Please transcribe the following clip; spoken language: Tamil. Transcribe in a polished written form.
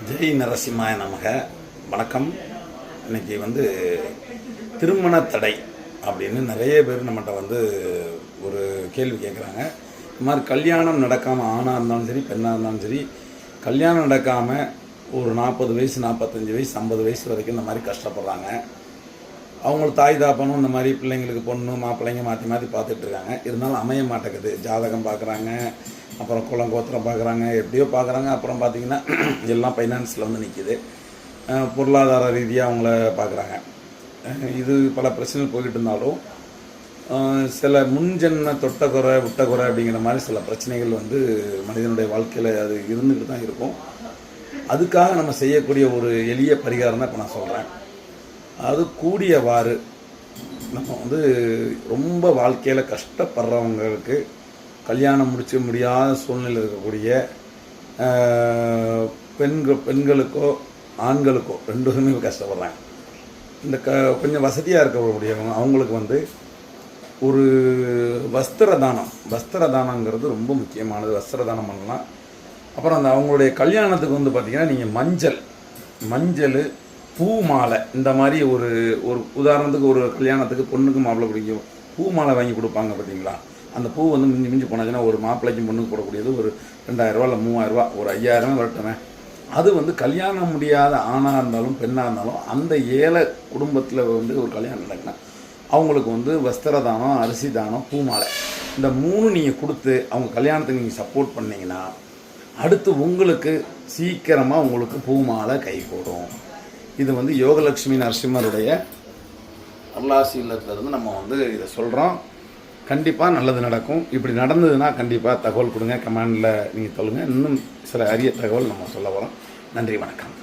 ஜெய் நரசிம்மாய நமக. வணக்கம். இன்றைக்கி திருமண தடை அப்படின்னு நிறைய பேர் நம்மகிட்ட ஒரு கேள்வி கேட்குறாங்க. இந்த மாதிரி கல்யாணம் நடக்காமல் ஆணாக இருந்தாலும் சரி பெண்ணாக இருந்தாலும் சரி, கல்யாணம் நடக்காமல் ஒரு 40 வயசு 45 வயசு 50 வயசு வரைக்கும் இந்த மாதிரி கஷ்டப்படுறாங்க. அவங்களுக்கு தாய் தாப்பனும் இந்த மாதிரி பிள்ளைங்களுக்கு பொண்ணு மாப்பிள்ளைங்க மாற்றி மாற்றி பார்த்துட்ருக்காங்க. இருந்தாலும் அமைய மாட்டேங்குது. ஜாதகம் பார்க்குறாங்க, அப்புறம் குலம் கோத்திரம் பார்க்குறாங்க, எப்படியோ பார்க்குறாங்க. அப்புறம் பார்த்திங்கன்னா எல்லாம் ஃபைனான்ஸில் நிற்கிது. பொருளாதார ரீதியாக அவங்கள பார்க்குறாங்க. இது பல பிரச்சனைகள் போய்கிட்டு இருந்தாலும் சில முன்ஜென்ம தொட்டக்குறை விட்டக்குறை அப்படிங்கிற மாதிரி சில பிரச்சனைகள் மனிதனுடைய வாழ்க்கையில் அது இருந்துக்கிட்டு தான் இருக்கும். அதுக்காக நம்ம செய்யக்கூடிய ஒரு எளிய பரிகாரம் தான் இப்போ நான் சொல்கிறேன். அது கூடியவாறு நம்ம ரொம்ப வாழ்க்கையில் கஷ்டப்படுறவங்களுக்கு, கல்யாணம் முடிக்க முடியாத சூழ்நிலை இருக்கக்கூடிய பெண்களுக்கோ ஆண்களுக்கோ ரெண்டு பேருமே கஷ்டப்படுறாங்க. இந்த கொஞ்சம் வசதியாக இருக்கக்கூடியவங்க அவங்களுக்கு ஒரு வஸ்திர தானங்கிறது ரொம்ப முக்கியமானது. வஸ்திர தானம் பண்ணலாம். அப்புறம் அவங்களுடைய கல்யாணத்துக்கு பார்த்திங்கன்னா நீங்கள் மஞ்சள் பூ மாலை இந்த மாதிரி ஒரு உதாரணத்துக்கு ஒரு கல்யாணத்துக்கு பொண்ணுக்கு மாப்பிள்ளை பிடிக்கும் பூ மாலை வாங்கி கொடுப்பாங்க பார்த்தீங்களா. அந்த பூ மிஞ்சி மிஞ்சி போனாச்சுன்னா ஒரு மாப்பிள்ளைக்கும் பொண்ணுக்கு போடக்கூடியது ஒரு 2000 இல்லை 3000, ஒரு 5000 வரட்டுமே. அது கல்யாணம் முடியாத ஆணாக இருந்தாலும் பெண்ணாக இருந்தாலும் அந்த ஏழை குடும்பத்தில் ஒரு கல்யாணம் நடக்குன்னா அவங்களுக்கு வஸ்திர தானம், அரிசி தானம், பூ மாலை இந்த 3 நீங்கள் கொடுத்து அவங்க கல்யாணத்துக்கு நீங்கள் சப்போர்ட் பண்ணிங்கன்னா அடுத்து உங்களுக்கு சீக்கிரமாக உங்களுக்கு பூ மாலை கை கூடும். இது யோகலட்சுமி நரசிம்மருடைய அருளாசி இல்லத்திலிருந்து நம்ம இதை சொல்கிறோம். கண்டிப்பாக நல்லது நடக்கும். இப்படி நடந்ததுன்னா கண்டிப்பாக தகவல் கொடுங்க, கமெண்டில் நீங்கள் சொல்லுங்கள். இன்னும் சில அரிய தகவல் நம்ம சொல்ல வரோம். நன்றி, வணக்கம்.